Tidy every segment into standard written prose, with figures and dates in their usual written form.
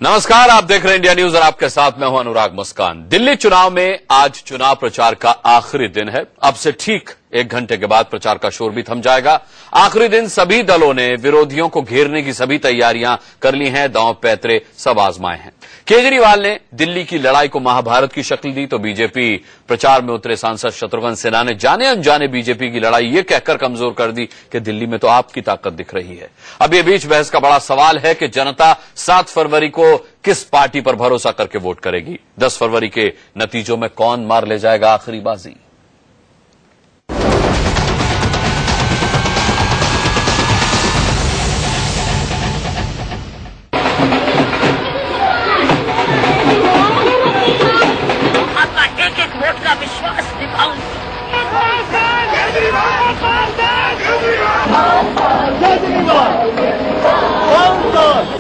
नमस्कार, आप देख रहे हैं इंडिया न्यूज और आपके साथ मैं हूं अनुराग मुस्कान। दिल्ली चुनाव में आज चुनाव प्रचार का आखिरी दिन है। अब से ठीक 1 घंटे के बाद प्रचार का शोर भी थम जाएगा। आखिरी दिन सभी दलों ने विरोधियों को घेरने की सभी तैयारियां कर ली हैं, दांव पैतरे सब आजमाए हैं। केजरीवाल ने दिल्ली की लड़ाई को महाभारत की शक्ल दी तो बीजेपी प्रचार में उतरे सांसद शत्रुघ्न सिन्हा ने जाने अनजाने बीजेपी की लड़ाई ये कहकर कमजोर कर दी कि दिल्ली में तो आपकी ताकत दिख रही है। अब ये बीच बहस का बड़ा सवाल है कि जनता 7 फरवरी को किस पार्टी पर भरोसा करके वोट करेगी। 10 फरवरी के नतीजों में कौन मार ले जाएगा आखिरी बाजी।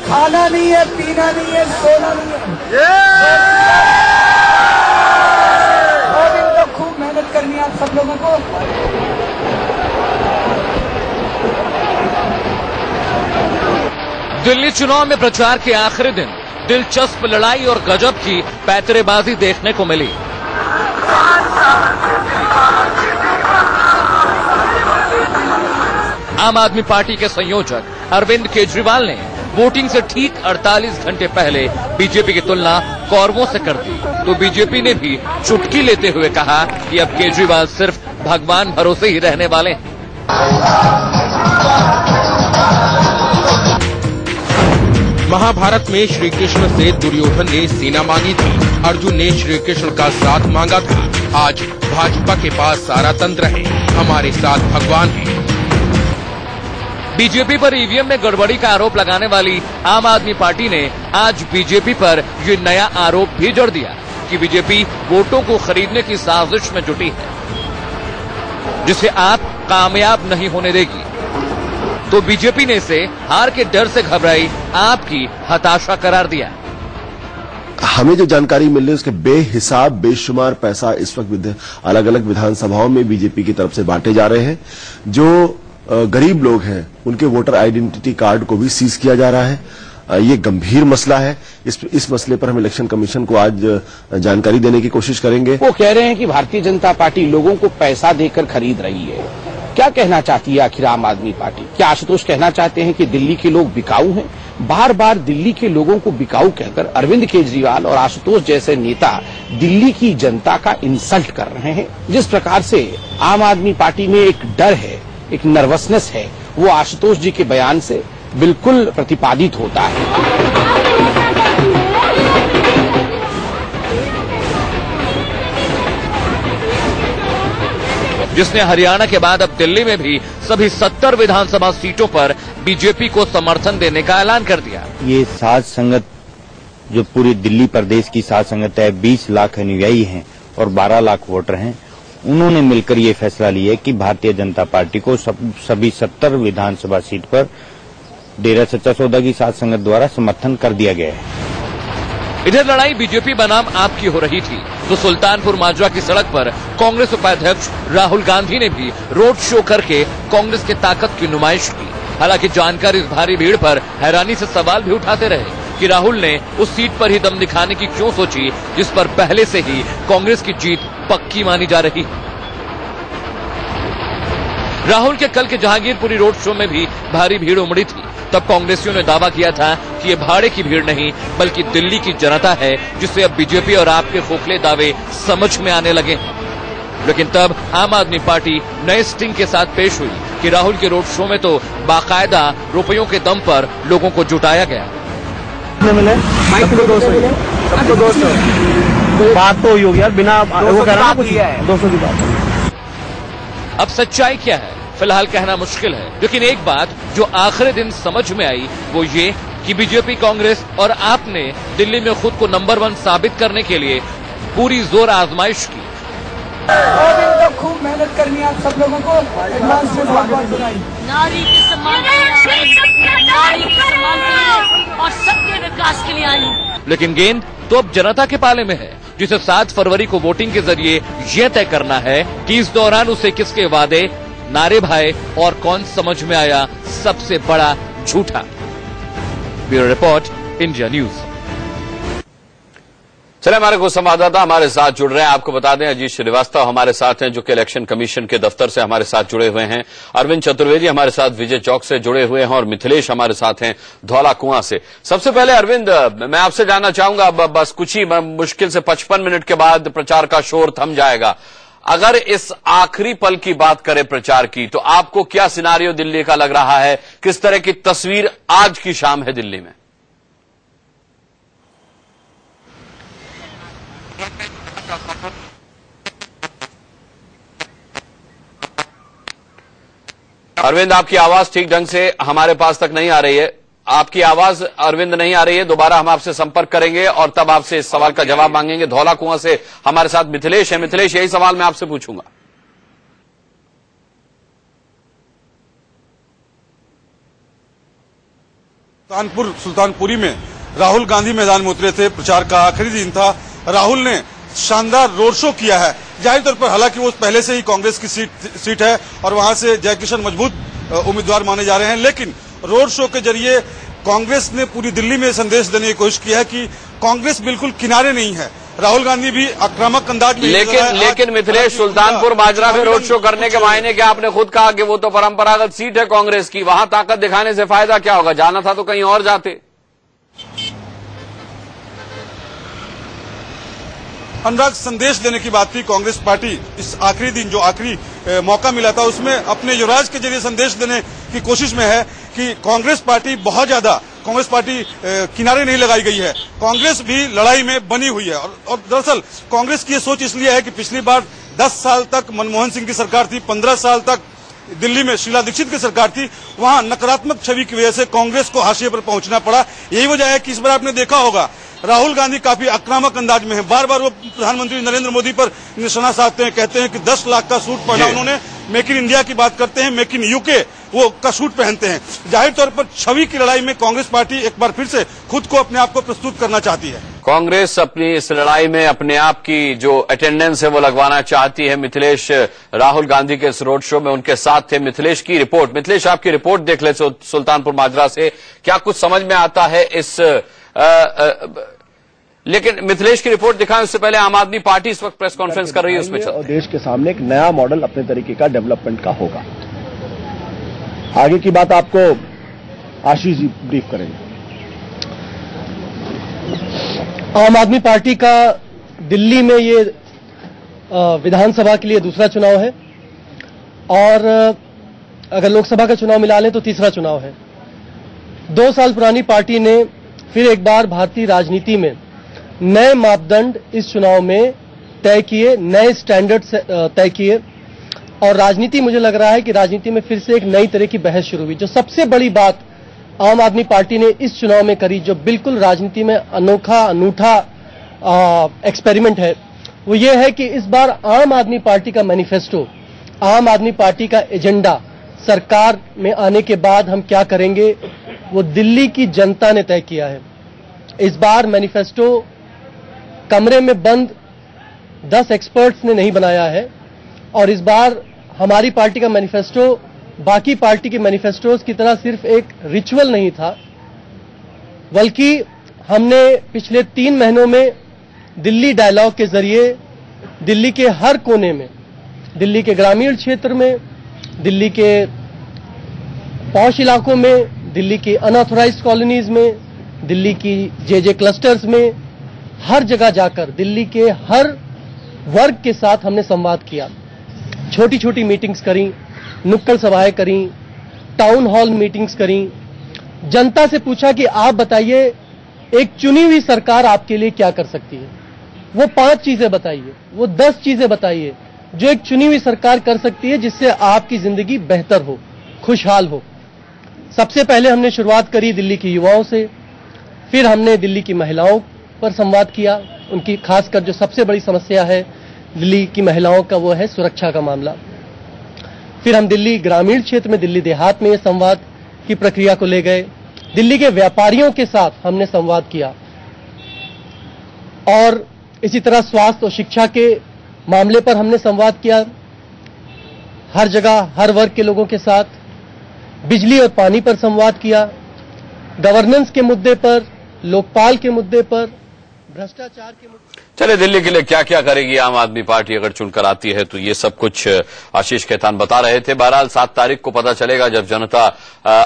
खाना नहीं है, पीना नहीं है, सोना नहीं है। 2 दिन तो खूब मेहनत करनी है आप सब लोगों को। दिल्ली चुनाव में प्रचार के आखिरी दिन दिलचस्प लड़ाई और गजब की पैतरेबाजी देखने को मिली। आम आदमी पार्टी के संयोजक अरविंद केजरीवाल ने वोटिंग से ठीक 48 घंटे पहले बीजेपी की तुलना कौरवों से कर दी तो बीजेपी ने भी चुटकी लेते हुए कहा कि अब केजरीवाल सिर्फ भगवान भरोसे ही रहने वाले हैं। महाभारत में श्री कृष्ण से दुर्योधन ने सेना मांगी थी, अर्जुन ने श्री कृष्ण का साथ मांगा था। आज भाजपा के पास सारा तंत्र है, हमारे साथ भगवान है। बीजेपी पर ईवीएम में गड़बड़ी का आरोप लगाने वाली आम आदमी पार्टी ने आज बीजेपी पर ये नया आरोप भी जोड़ दिया कि बीजेपी वोटों को खरीदने की साजिश में जुटी है, जिसे आप कामयाब नहीं होने देगी। तो बीजेपी ने इसे हार के डर से घबराई आपकी हताशा करार दिया। हमें जो जानकारी मिल रही है उसके बेहिसाब बेशुमार पैसा इस वक्त अलग अलग विधानसभाओं में बीजेपी की तरफ से बांटे जा रहे हैं। जो गरीब लोग हैं उनके वोटर आइडेंटिटी कार्ड को भी सीज किया जा रहा है। ये गंभीर मसला है। इस मसले पर हम इलेक्शन कमीशन को आज जानकारी देने की कोशिश करेंगे। वो कह रहे हैं कि भारतीय जनता पार्टी लोगों को पैसा देकर खरीद रही है। क्या कहना चाहती है आखिर आम आदमी पार्टी? क्या आशुतोष कहना चाहते हैं कि दिल्ली के लोग बिकाऊ हैं? बार बार दिल्ली के लोगों को बिकाऊ कहकर अरविंद केजरीवाल और आशुतोष जैसे नेता दिल्ली की जनता का इंसल्ट कर रहे हैं। जिस प्रकार से आम आदमी पार्टी में एक डर है, एक नर्वसनेस है, वो आशुतोष जी के बयान से बिल्कुल प्रतिपादित होता है। जिसने हरियाणा के बाद अब दिल्ली में भी सभी 70 विधानसभा सीटों पर बीजेपी को समर्थन देने का ऐलान कर दिया। ये साध संगत जो पूरी दिल्ली प्रदेश की साध संगत है, 20 लाख अनुयायी हैं और 12 लाख वोटर हैं, उन्होंने मिलकर ये फैसला लिया कि भारतीय जनता पार्टी को सभी 70 विधानसभा सीट पर डेरा सच्चा सौदा की साध संगत द्वारा समर्थन कर दिया गया है। इधर लड़ाई बीजेपी बनाम आपकी हो रही थी तो सुल्तानपुर माजरा की सड़क पर कांग्रेस उपाध्यक्ष राहुल गांधी ने भी रोड शो करके कांग्रेस की ताकत की नुमाइश की। हालांकि जानकार इस भारी भीड़ पर हैरानी से सवाल भी उठाते रहे कि राहुल ने उस सीट पर ही दम दिखाने की क्यों सोची जिस पर पहले से ही कांग्रेस की जीत पक्की मानी जा रही है। राहुल के कल के जहांगीरपुरी रोड शो में भी भारी भीड़ उमड़ी थी। तब कांग्रेसियों ने दावा किया था कि ये भाड़े की भीड़ नहीं बल्कि दिल्ली की जनता है, जिससे अब बीजेपी और आपके खोखले दावे समझ में आने लगे। लेकिन तब आम आदमी पार्टी नए स्टिंग के साथ पेश हुई कि राहुल के रोड शो में तो बाकायदा रुपयों के दम पर लोगों को जुटाया गया। बात तो हुई होगी यार, बिना वो कह रहा 200 की बात। अब सच्चाई क्या है फिलहाल कहना मुश्किल है, लेकिन एक बात जो आखिरी दिन समझ में आई वो ये कि बीजेपी, कांग्रेस और आपने दिल्ली में खुद को नंबर 1 साबित करने के लिए पूरी जोर आजमाइश की। 2 दिन तो खूब मेहनत करनी है आप सब लोगों को। एडवांस में बहुत बनाई नारी के सम्मान और सबके विकास के लिए आई। लेकिन गेंद तो अब जनता के पाले में है, जिसे 7 फरवरी को वोटिंग के जरिए यह तय करना है कि इस दौरान उसे किसके वादे, नारे भाए और कौन समझ में आया सबसे बड़ा झूठा। Bureau report, India news. चले, हमारे कुछ संवाददाता हमारे साथ जुड़ रहे हैं। आपको बता दें, अजीत श्रीवास्तव हमारे साथ हैं जो कि इलेक्शन कमीशन के दफ्तर से हमारे साथ जुड़े हुए हैं। अरविंद चतुर्वेदी हमारे साथ विजय चौक से जुड़े हुए हैं और मिथिलेश हमारे साथ हैं धौला कुआं से। सबसे पहले अरविंद, मैं आपसे जानना चाहूंगा, बस कुछ ही मुश्किल से 55 मिनट के बाद प्रचार का शोर थम जाएगा। अगर इस आखिरी पल की बात करें प्रचार की, तो आपको क्या सिनारियो दिल्ली का लग रहा है? किस तरह की तस्वीर आज की शाम है दिल्ली में? अरविंद, आपकी आवाज ठीक ढंग से हमारे पास तक नहीं आ रही है। आपकी आवाज अरविंद नहीं आ रही है। दोबारा हम आपसे संपर्क करेंगे और तब आपसे इस सवाल का जवाब मांगेंगे। धौला कुआं से हमारे साथ मिथिलेश है। मिथिलेश, यही सवाल मैं आपसे पूछूंगा। सुल्तानपुरी में राहुल गांधी मैदान में उतरे थे। प्रचार का आखिरी दिन था। राहुल ने शानदार रोड शो किया है। जाहिर तौर पर हालांकि वो पहले से ही कांग्रेस की सीट है और वहां से जयकिशन मजबूत उम्मीदवार माने जा रहे हैं, लेकिन रोड शो के जरिए कांग्रेस ने पूरी दिल्ली में संदेश देने की कोशिश की है कि कांग्रेस बिल्कुल किनारे नहीं है। राहुल गांधी भी आक्रामक अंदाज में लेकिन मिथिलेश, सुल्तानपुर माजरा में रोड शो करने के मायने क्या? आपने खुद कहा कि वो तो परंपरागत सीट है कांग्रेस की, वहां ताकत दिखाने से फायदा क्या होगा? जाना था तो कहीं और जाते। अनुराग, संदेश देने की बात थी। कांग्रेस पार्टी इस आखिरी दिन जो आखिरी मौका मिला था उसमें अपने युवराज के जरिए संदेश देने की कोशिश में है कि कांग्रेस पार्टी बहुत ज्यादा, कांग्रेस पार्टी किनारे नहीं लगाई गई है। कांग्रेस भी लड़ाई में बनी हुई है और दरअसल कांग्रेस की ये सोच इसलिए है कि पिछली बार 10 साल तक मनमोहन सिंह की सरकार थी, 15 साल तक दिल्ली में शीला दीक्षित की सरकार थी। वहां नकारात्मक छवि की वजह से कांग्रेस को हाशिए पर पहुंचना पड़ा। यही वजह है कि इस बार आपने देखा होगा राहुल गांधी काफी आक्रामक अंदाज में है। बार बार वो प्रधानमंत्री नरेंद्र मोदी पर निशाना साधते हैं, कहते हैं कि 10 लाख का सूट पहना उन्होंने, मेक इन इंडिया की बात करते हैं, मेक इन यूके वो का सूट पहनते हैं। जाहिर तौर पर छवि की लड़ाई में कांग्रेस पार्टी एक बार फिर से खुद को अपने आप को प्रस्तुत करना चाहती है। कांग्रेस अपनी इस लड़ाई में अपने आप की जो अटेंडेंस है वो लगवाना चाहती है। मिथिलेश राहुल गांधी के इस रोड शो में उनके साथ थे। मिथिलेश की रिपोर्ट, मिथिलेश आपकी रिपोर्ट देख ले सुल्तानपुर माजरा से, क्या कुछ समझ में आता है इस लेकिन मिथिलेश की रिपोर्ट दिखाएं उससे पहले आम आदमी पार्टी इस वक्त प्रेस कॉन्फ्रेंस कर रही है, उसमें चलते हैं। और देश के सामने एक नया मॉडल अपने तरीके का डेवलपमेंट का होगा। आगे की बात आपको आशीष जी ब्रीफ करेंगे। आम आदमी पार्टी का दिल्ली में ये विधानसभा के लिए दूसरा चुनाव है और अगर लोकसभा का चुनाव मिला लें तो तीसरा चुनाव है। 2 साल पुरानी पार्टी ने फिर एक बार भारतीय राजनीति में नए मापदंड इस चुनाव में तय किए, नए स्टैंडर्ड तय किए और राजनीति, मुझे लग रहा है कि राजनीति में फिर से एक नई तरह की बहस शुरू हुई। जो सबसे बड़ी बात आम आदमी पार्टी ने इस चुनाव में करी, जो बिल्कुल राजनीति में अनूठा एक्सपेरिमेंट है, वो ये है कि इस बार आम आदमी पार्टी का मैनिफेस्टो, आम आदमी पार्टी का एजेंडा सरकार में आने के बाद हम क्या करेंगे, वो दिल्ली की जनता ने तय किया है। इस बार मैनिफेस्टो कमरे में बंद 10 एक्सपर्ट्स ने नहीं बनाया है और इस बार हमारी पार्टी का मैनिफेस्टो बाकी पार्टी के मैनिफेस्टोज की तरह सिर्फ एक रिचुअल नहीं था, बल्कि हमने पिछले 3 महीनों में दिल्ली डायलॉग के जरिए दिल्ली के हर कोने में, दिल्ली के ग्रामीण क्षेत्र में, दिल्ली के पॉश इलाकों में, दिल्ली की अनऑथोराइज्ड कॉलोनीज में, दिल्ली की जे क्लस्टर्स में, हर जगह जाकर दिल्ली के हर वर्ग के साथ हमने संवाद किया। छोटी छोटी मीटिंग्स करी, नुक्कड़ सभाएं करी, टाउन हॉल मीटिंग्स करी, जनता से पूछा कि आप बताइए एक चुनी हुई सरकार आपके लिए क्या कर सकती है। वो 5 चीजें बताइए, वो 10 चीजें बताइए जो एक चुनी हुई सरकार कर सकती है जिससे आपकी जिंदगी बेहतर हो, खुशहाल हो। सबसे पहले हमने शुरुआत करी दिल्ली के युवाओं से, फिर हमने दिल्ली की महिलाओं पर संवाद किया। उनकी खासकर जो सबसे बड़ी समस्या है दिल्ली की महिलाओं का, वो है सुरक्षा का मामला। फिर हम दिल्ली ग्रामीण क्षेत्र में, दिल्ली देहात में ये संवाद की प्रक्रिया को ले गए। दिल्ली के व्यापारियों के साथ हमने संवाद किया और इसी तरह स्वास्थ्य और शिक्षा के मामले पर हमने संवाद किया, हर जगह हर वर्ग के लोगों के साथ। बिजली और पानी पर संवाद किया, गवर्नेंस के मुद्दे पर, लोकपाल के मुद्दे पर, भ्रष्टाचार के चले दिल्ली के लिए क्या क्या करेगी आम आदमी पार्टी अगर चुनकर आती है, तो ये सब कुछ आशीष खेतान बता रहे थे। बहरहाल 7 तारीख को पता चलेगा जब जनता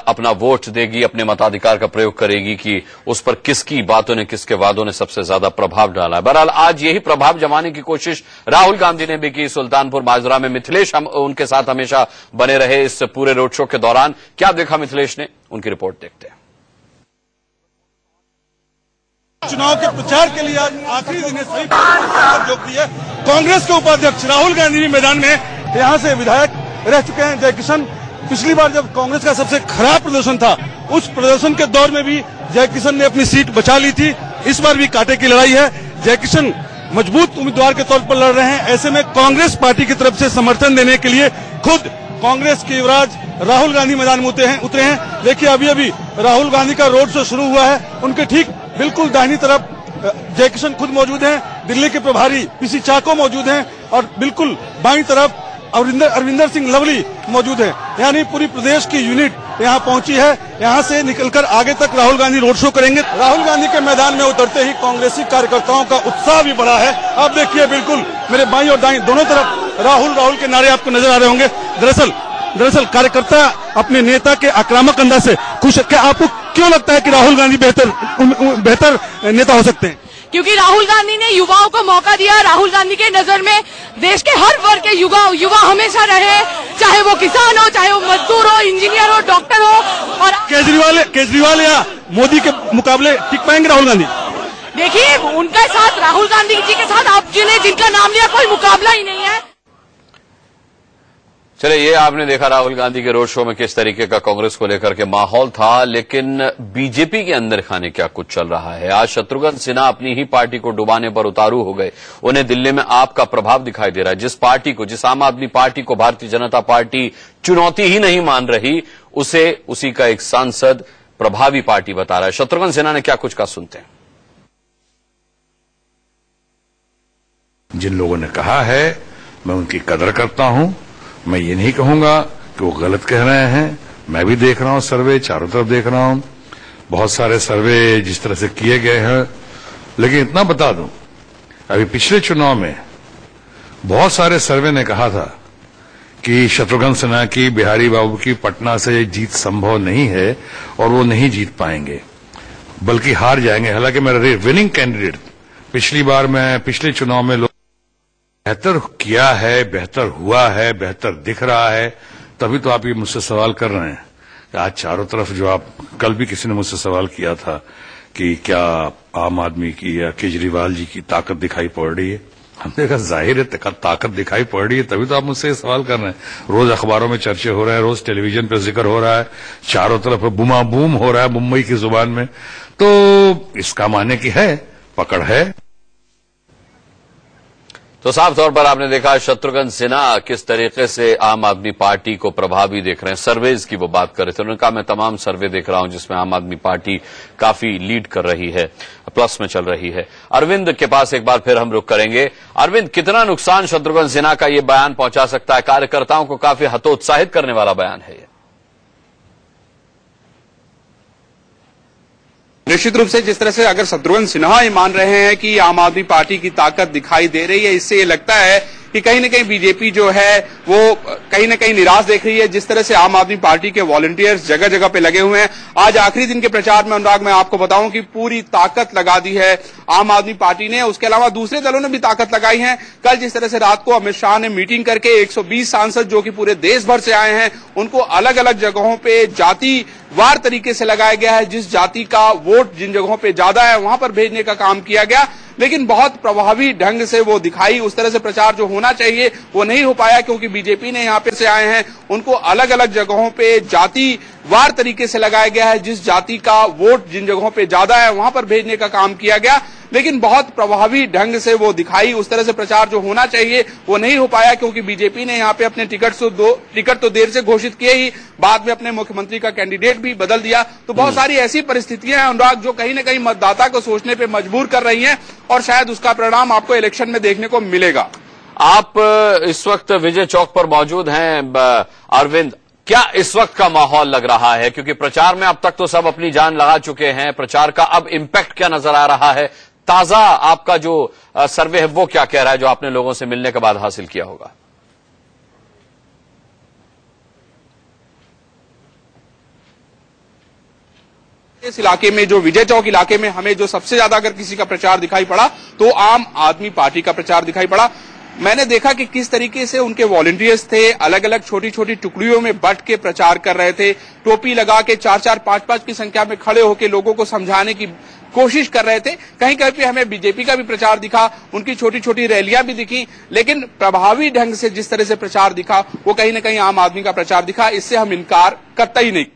अपना वोट देगी, अपने मताधिकार का प्रयोग करेगी कि उस पर किसकी बातों ने, किसके वादों ने सबसे ज्यादा प्रभाव डाला है। बहरहाल आज यही प्रभाव जमाने की कोशिश राहुल गांधी ने भी की सुल्तानपुर माजरा में। मिथिलेश उनके साथ हमेशा बने रहे इस पूरे रोड शो के दौरान। क्या देखा मिथिलेश ने, उनकी रिपोर्ट देखते हैं। चुनाव के प्रचार के लिए आज आखिरी दिन सभी जोड़ दी है। कांग्रेस के उपाध्यक्ष राहुल गांधी भी मैदान में यहां से विधायक रह चुके हैं। जयकिशन, पिछली बार जब कांग्रेस का सबसे खराब प्रदर्शन था, उस प्रदर्शन के दौर में भी जयकिशन ने अपनी सीट बचा ली थी। इस बार भी कांटे की लड़ाई है। जयकिशन मजबूत उम्मीदवार के तौर पर लड़ रहे हैं। ऐसे में कांग्रेस पार्टी की तरफ से समर्थन देने के लिए खुद कांग्रेस के युवराज राहुल गांधी मैदान में उतरे हैं। देखिए अभी अभी राहुल गांधी का रोड शो शुरू हुआ है। उनके ठीक बिल्कुल दाहिनी तरफ जयकिशन खुद मौजूद हैं, दिल्ली के प्रभारी पीसी चाको मौजूद हैं और बिल्कुल बाईं तरफ अरविंदर सिंह लवली मौजूद हैं। यानी पूरी प्रदेश की यूनिट यहां पहुंची है। यहां से निकलकर आगे तक राहुल गांधी रोड शो करेंगे। राहुल गांधी के मैदान में उतरते ही कांग्रेसी कार्यकर्ताओं का उत्साह भी बढ़ा है। आप देखिए बिल्कुल मेरे बाईं और दाईं दोनों तरफ राहुल राहुल के नारे आपको नजर आ रहे होंगे। दरअसल कार्यकर्ता अपने नेता के आक्रामक अंदाज से खुश है। क्या आपको क्यों लगता है कि राहुल गांधी बेहतर नेता हो सकते हैं? क्योंकि राहुल गांधी ने युवाओं को मौका दिया। राहुल गांधी के नजर में देश के हर वर्ग के युवा हमेशा रहे, चाहे वो किसान हो, चाहे वो मजदूर हो, इंजीनियर हो, डॉक्टर हो। और केजरीवाल या मोदी के मुकाबले टिक पाएंगे राहुल गांधी? देखिए उनके साथ, राहुल गांधी जी के साथ आप जिनका नाम लिया, कोई मुकाबला ही नहीं है। चले, ये आपने देखा राहुल गांधी के रोड शो में किस तरीके का कांग्रेस को लेकर के माहौल था। लेकिन बीजेपी के अंदर खाने क्या कुछ चल रहा है। आज शत्रुघ्न सिन्हा अपनी ही पार्टी को डुबाने पर उतारू हो गए। उन्हें दिल्ली में आपका प्रभाव दिखाई दे रहा है। जिस आम आदमी पार्टी को भारतीय जनता पार्टी चुनौती ही नहीं मान रही, उसी का एक सांसद प्रभावी पार्टी बता रहा है। शत्रुघ्न सिन्हा ने क्या कुछ कहा, सुनते हैं। जिन लोगों ने कहा है मैं उनकी कदर करता हूं। मैं ये नहीं कहूंगा कि वो गलत कह रहे हैं। मैं भी देख रहा हूं सर्वे, चारों तरफ देख रहा हूं, बहुत सारे सर्वे जिस तरह से किए गए हैं। लेकिन इतना बता दूं, अभी पिछले चुनाव में बहुत सारे सर्वे ने कहा था कि शत्रुघ्न सिन्हा की, बिहारी बाबू की पटना से जीत संभव नहीं है और वो नहीं जीत पाएंगे, बल्कि हार जाएंगे। हालांकि मेरा विनिंग कैंडिडेट पिछले चुनाव में बेहतर किया है, बेहतर हुआ है, बेहतर दिख रहा है। तभी तो आप ये मुझसे सवाल कर रहे हैं कि आज चारों तरफ जो आप, कल भी किसी ने मुझसे सवाल किया था कि क्या आम आदमी की या केजरीवाल जी की ताकत दिखाई पड़ रही है। हमने कहा जाहिर है ताकत दिखाई पड़ रही है, तभी तो आप मुझसे सवाल कर रहे हैं। रोज अखबारों में चर्चे हो रहे हैं, रोज टेलीविजन पे जिक्र हो रहा है, चारों तरफ बुमा बूम हो रहा है मुंबई की जुबान में। तो इसका माने की है, पकड़ है। तो साफ तौर पर आपने देखा शत्रुघ्न सिन्हा किस तरीके से आम आदमी पार्टी को प्रभावी देख रहे हैं। सर्वेज की वो बात कर रहे थे। उन्होंने कहा मैं तमाम सर्वे देख रहा हूं जिसमें आम आदमी पार्टी काफी लीड कर रही है, प्लस में चल रही है। अरविंद के पास एक बार फिर हम रुख करेंगे। अरविंद, कितना नुकसान शत्रुघ्न सिन्हा का ये बयान पहुंचा सकता है? कार्यकर्ताओं को काफी हतोत्साहित करने वाला बयान है ये। निश्चित रूप से जिस तरह से अगर शत्रुघ्न सिन्हा ये मान रहे हैं कि आम आदमी पार्टी की ताकत दिखाई दे रही है, इससे ये लगता है कि कहीं न कहीं बीजेपी जो है वो कहीं न कहीं निराश देख रही है। जिस तरह से आम आदमी पार्टी के वॉलंटियर्स जगह जगह पे लगे हुए हैं। आज आखिरी दिन के प्रचार में अनुराग, मैं आपको बताऊं कि पूरी ताकत लगा दी है आम आदमी पार्टी ने। उसके अलावा दूसरे दलों ने भी ताकत लगाई है। कल जिस तरह से रात को अमित शाह ने मीटिंग करके 120 सांसद जो कि पूरे देश भर से आए हैं, उनको अलग अलग जगहों पे जाति वार तरीके से लगाया गया है। जिस जाति का वोट जिन जगहों पे ज्यादा है वहां पर भेजने का काम किया गया, लेकिन बहुत प्रभावी ढंग से वो दिखाई। उस तरह से प्रचार जो होना चाहिए वो नहीं हो पाया, क्योंकि बीजेपी ने यहाँ पे से आए हैं, उनको अलग अलग जगहों पे जाति वार तरीके से लगाया गया है। जिस जाति का वोट जिन जगहों पे ज्यादा है वहां पर भेजने का काम किया गया, लेकिन बहुत प्रभावी ढंग से वो दिखाई। उस तरह से प्रचार जो होना चाहिए वो नहीं हो पाया, क्योंकि बीजेपी ने यहाँ पे अपने टिकट तो देर से घोषित किए ही, बाद में अपने मुख्यमंत्री का कैंडिडेट भी बदल दिया। तो बहुत सारी ऐसी परिस्थितियां हैं अनुराग जो कहीं न कहीं मतदाता को सोचने पे मजबूर कर रही हैं, और शायद उसका परिणाम आपको इलेक्शन में देखने को मिलेगा। आप इस वक्त विजय चौक पर मौजूद हैं अरविंद, क्या इस वक्त का माहौल लग रहा है? क्योंकि प्रचार में अब तक तो सब अपनी जान लगा चुके हैं, प्रचार का अब इम्पैक्ट क्या नजर आ रहा है? ताजा आपका जो सर्वे है वो क्या कह रहा है, जो आपने लोगों से मिलने के बाद हासिल किया होगा? इस इलाके में, जो विजय चौक इलाके में हमें जो सबसे ज्यादा अगर किसी का प्रचार दिखाई पड़ा तो आम आदमी पार्टी का प्रचार दिखाई पड़ा। मैंने देखा कि किस तरीके से उनके वॉलंटियर्स थे, अलग अलग छोटी छोटी टुकड़ियों में बंट के प्रचार कर रहे थे, टोपी लगा के 4-4, 5-5 की संख्या में खड़े होकर लोगों को समझाने की कोशिश कर रहे थे। कहीं कहीं पे हमें बीजेपी का भी प्रचार दिखा, उनकी छोटी छोटी रैलियां भी दिखी, लेकिन प्रभावी ढंग से जिस तरह से प्रचार दिखा वो कहीं ना कहीं आम आदमी का प्रचार दिखा। इससे हम इनकार करता ही नहीं।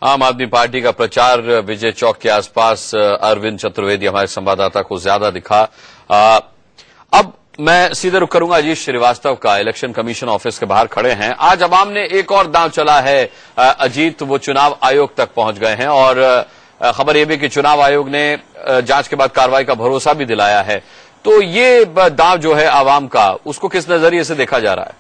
आम आदमी पार्टी का प्रचार विजय चौक के आसपास अरविंद चतुर्वेदी हमारे संवाददाता को ज्यादा दिखा। अब मैं सीधे रुख करूंगा अजीत श्रीवास्तव का, इलेक्शन कमीशन ऑफिस के बाहर खड़े हैं। आज अवाम ने एक और दांव चला है अजीत, वो चुनाव आयोग तक पहुंच गए हैं और खबर यह भी कि चुनाव आयोग ने जांच के बाद कार्रवाई का भरोसा भी दिलाया है। तो ये दांव जो है आवाम का, उसको किस नजरिए से देखा जा रहा है?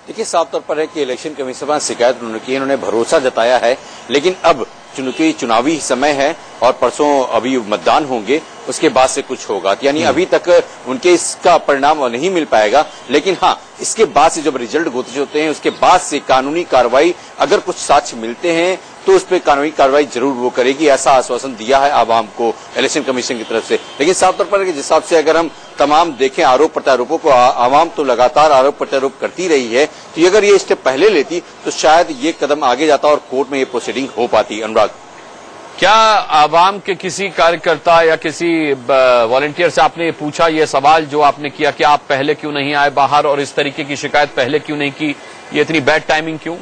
देखिए, साफ तौर पर है कि इलेक्शन कमीशन पर शिकायत उन्होंने की, इन्होंने भरोसा जताया है, लेकिन अब चूंकि चुनावी समय है और परसों अभी मतदान होंगे, उसके बाद से कुछ होगा, यानी अभी तक उनके इसका परिणाम नहीं मिल पाएगा। लेकिन हाँ, इसके बाद से जब रिजल्ट घोषित होते हैं उसके बाद से कानूनी कार्रवाई, अगर कुछ साक्ष्य मिलते हैं तो उस पर कानूनी कार्रवाई जरूर वो करेगी, ऐसा आश्वासन दिया है आवाम को इलेक्शन कमीशन की तरफ से। लेकिन साफ तौर पर जिस हिसाब से अगर हम तमाम देखें आरोप प्रत्यारोपों को, आवाम तो लगातार आरोप प्रत्यारोप करती रही है, तो अगर ये स्टेप पहले लेती तो शायद ये कदम आगे जाता और कोर्ट में ये प्रोसीडिंग हो पाती। अनुराग, क्या आवाम के किसी कार्यकर्ता या किसी वॉलंटियर से आपने पूछा ये सवाल जो आपने किया कि आप पहले क्यों नहीं आए बाहर और इस तरीके की शिकायत पहले क्यों नहीं की, ये इतनी बैड टाइमिंग क्यों?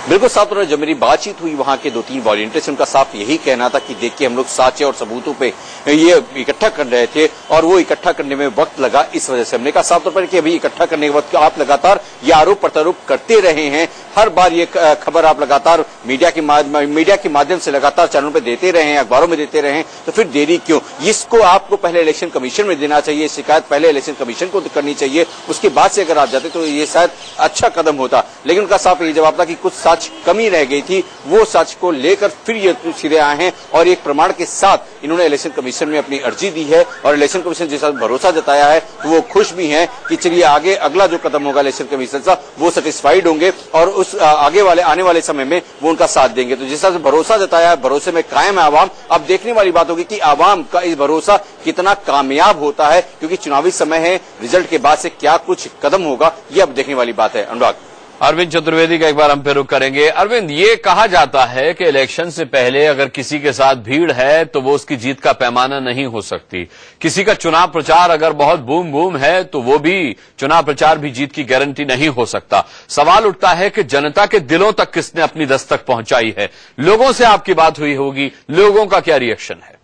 बिल्कुल साफ तौर पर जब मेरी बातचीत हुई वहां के 2-3 वॉलंटियर्स, उनका साफ यही कहना था कि देखिए हम लोग साक्ष्य और सबूतों पे ये इकट्ठा कर रहे थे और वो इकट्ठा करने में वक्त लगा, इस वजह से हमने कहा साफ तौर पर कि अभी इकट्ठा करने के वक्त आप लगातार ये आरोप प्रत्यारोप करते रहे हैं, हर बार ये खबर आप लगातार मीडिया के माध्यम से लगातार चैनलों पर देते रहे हैं, अखबारों में देते रहे हैं, तो फिर देरी क्यों? इसको आपको पहले इलेक्शन कमीशन में देना चाहिए, शिकायत पहले इलेक्शन कमीशन को करनी चाहिए, उसके बाद से अगर आप जाते तो ये शायद अच्छा कदम होता। लेकिन उनका साफ ये जवाब था कि कुछ सच कमी रह गई थी, वो सच को लेकर फिर ये सिरे आए हैं और एक प्रमाण के साथ इन्होंने इलेक्शन कमीशन में अपनी अर्जी दी है और इलेक्शन कमीशन जैसा भरोसा जताया है तो वो खुश भी हैं कि चलिए आगे अगला जो कदम होगा इलेक्शन कमीशन का वो सेटिस्फाइड होंगे और उस आने वाले समय में वो उनका साथ देंगे। तो जिस तरह से भरोसा जताया है, भरोसे में कायम है आवाम। अब देखने वाली बात होगी कि आवाम का इस भरोसा कितना कामयाब होता है, क्योंकि चुनावी समय है, रिजल्ट के बाद से क्या कुछ कदम होगा ये अब देखने वाली बात है। अनुराग, अरविंद चतुर्वेदी का एक बार हम पे रुख करेंगे। अरविंद, ये कहा जाता है कि इलेक्शन से पहले अगर किसी के साथ भीड़ है तो वो उसकी जीत का पैमाना नहीं हो सकती। किसी का चुनाव प्रचार अगर बहुत बूम बूम है तो वो भी चुनाव प्रचार भी जीत की गारंटी नहीं हो सकता। सवाल उठता है कि जनता के दिलों तक किसने अपनी दस्तक पहुंचाई है? लोगों से आपकी बात हुई होगी, लोगों का क्या रिएक्शन है?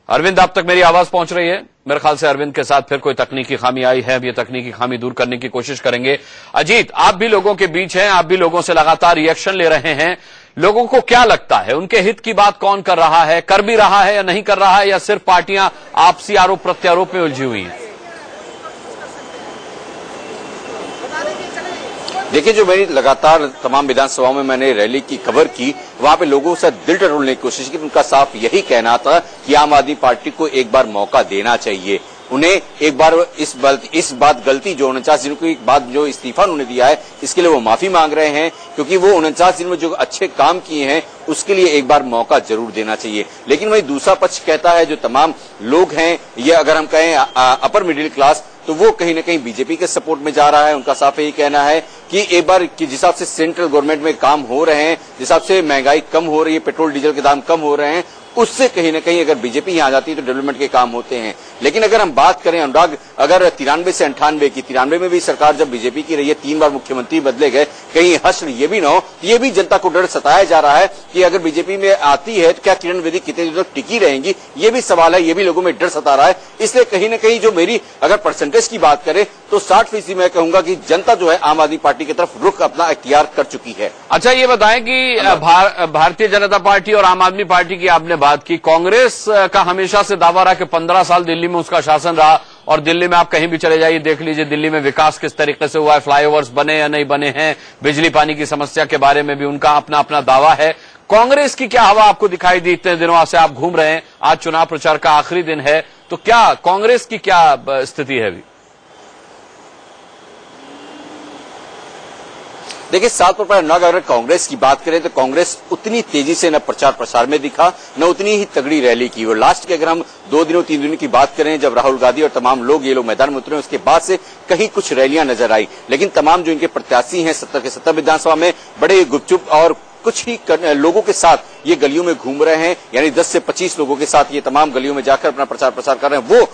अरविंद, आप तक मेरी आवाज पहुंच रही है? मेरे ख्याल से अरविंद के साथ फिर कोई तकनीकी खामी आई है, अब ये तकनीकी खामी दूर करने की कोशिश करेंगे। अजीत, आप भी लोगों के बीच हैं, आप भी लोगों से लगातार रिएक्शन ले रहे हैं। लोगों को क्या लगता है, उनके हित की बात कौन कर रहा है, कर भी रहा है या नहीं कर रहा है, या सिर्फ पार्टियां आपसी आरोप प्रत्यारोप में उलझी हुई हैं? देखिए, जो मेरी लगातार तमाम विधानसभाओं में मैंने रैली की कवर की, वहां पे लोगों से दिल टटोलने की कोशिश की, उनका साफ यही कहना था कि आम आदमी पार्टी को एक बार मौका देना चाहिए। उन्हें एक बार इस बात गलती जो 49 दिनों की बाद जो इस्तीफा उन्होंने दिया है इसके लिए वो माफी मांग रहे हैं, क्योंकि वो 49 दिन में जो अच्छे काम किए हैं उसके लिए एक बार मौका जरूर देना चाहिए। लेकिन वही दूसरा पक्ष कहता है, जो तमाम लोग हैं, ये अगर हम कहें अपर मिडिल क्लास, तो वो कहीं ना कहीं बीजेपी के सपोर्ट में जा रहा है। उनका साफ यही कहना है कि एक बार जिस हिसाब से सेंट्रल गवर्नमेंट में काम हो रहे हैं, जिस हिसाब से महंगाई कम हो रही है, पेट्रोल डीजल के दाम कम हो रहे हैं, उससे कहीं ना कहीं अगर बीजेपी यहां आ जाती है तो डेवलपमेंट के काम होते हैं। लेकिन अगर हम बात करें अनुराग, अगर 93 से 98 की, 93 में भी सरकार जब बीजेपी की रही है, 3 बार मुख्यमंत्री बदले गए, कहीं हश्र ये भी ना हो, ये भी जनता को डर सताया जा रहा है कि अगर बीजेपी में आती है तो क्या किरण बेदी कितने दिनों तक टिकी रहेंगी, ये भी सवाल है, ये भी लोगों में डर सता रहा है। इसलिए कहीं ना कहीं जो मेरी अगर परसेंटेज की बात करें तो 60% मैं कहूंगा कि जनता जो है आम आदमी पार्टी की तरफ रुख अपना इख्तियार कर चुकी है। अच्छा, ये बताएं कि भारतीय जनता पार्टी और आम आदमी पार्टी की आपने बात की, कांग्रेस का हमेशा से दावा रहा कि 15 साल दिल्ली में उसका शासन रहा और दिल्ली में आप कहीं भी चले जाइए, देख लीजिए दिल्ली में विकास किस तरीके से हुआ है, फ्लाईओवर्स बने या नहीं बने हैं, बिजली पानी की समस्या के बारे में भी उनका अपना अपना दावा है। कांग्रेस की क्या हवा आपको दिखाई दी? इतने दिनों से आप घूम रहे हैं, आज चुनाव प्रचार का आखिरी दिन है, तो क्या कांग्रेस की क्या स्थिति है अभी? देखिए, सात पर अनुराग, अगर कांग्रेस की बात करें तो कांग्रेस उतनी तेजी से न प्रचार प्रसार में दिखा, न उतनी ही तगड़ी रैली की। और लास्ट के अगर हम 2 दिनों 3 दिनों की बात करें, जब राहुल गांधी और तमाम लोग ये लोग मैदान में उतरे, उसके बाद से कहीं कुछ रैलियां नजर आई। लेकिन तमाम जो इनके प्रत्याशी हैं 70 के 70 विधानसभा में, बड़े गुपचुप और कुछ ही लोगों के साथ ये गलियों में घूम रहे हैं, यानी 10 से 25 लोगों के साथ ये तमाम गलियों में जाकर अपना प्रचार प्रसार कर रहे हैं।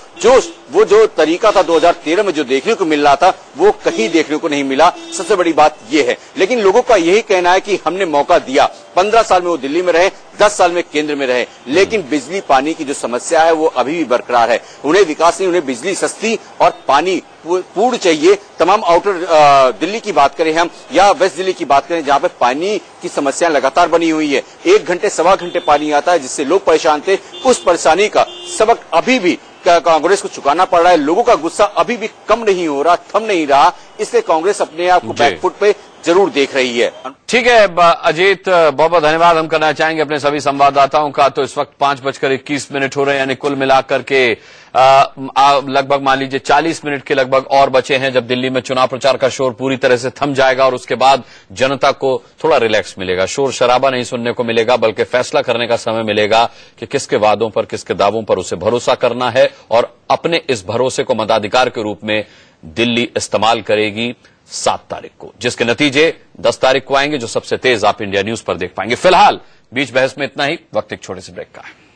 वो जो तरीका था 2013 में जो देखने को मिल रहा था, वो कहीं देखने को नहीं मिला। सबसे बड़ी बात ये है। लेकिन लोगों का यही कहना है कि हमने मौका दिया, 15 साल में वो दिल्ली में रहे, 10 साल में केंद्र में रहे, लेकिन बिजली पानी की जो समस्या है वो अभी भी बरकरार है। उन्हें विकास नहीं, उन्हें बिजली सस्ती और पानी पूर्ण चाहिए। तमाम आउटर दिल्ली की बात करें हम या वेस्ट दिल्ली की बात करें, जहां पे पानी की समस्या लगातार बनी हुई है, 1 घंटे सवा घंटे पानी आता है, जिससे लोग परेशान थे। उस परेशानी का सबक अभी भी कांग्रेस को चुकाना पड़ रहा है। लोगों का गुस्सा अभी भी कम नहीं हो रहा, थम नहीं रहा। इसलिए कांग्रेस अपने आप को बैकफुट पे जरूर देख रही है। ठीक है अजीत, बहुत बहुत धन्यवाद हम करना चाहेंगे अपने सभी संवाददाताओं का। तो इस वक्त 5:21 हो रहे हैं, यानी कुल मिलाकर के लगभग मान लीजिए 40 मिनट के लगभग और बचे हैं, जब दिल्ली में चुनाव प्रचार का शोर पूरी तरह से थम जाएगा और उसके बाद जनता को थोड़ा रिलैक्स मिलेगा, शोर शराबा नहीं सुनने को मिलेगा, बल्कि फैसला करने का समय मिलेगा कि किसके वादों पर, किसके दावों पर उसे भरोसा करना है। और अपने इस भरोसे को मताधिकार के रूप में दिल्ली इस्तेमाल करेगी 7 तारीख को, जिसके नतीजे 10 तारीख को आएंगे, जो सबसे तेज आप इंडिया न्यूज पर देख पाएंगे। फिलहाल बीच बहस में इतना ही, वक्त एक छोटे से ब्रेक का है।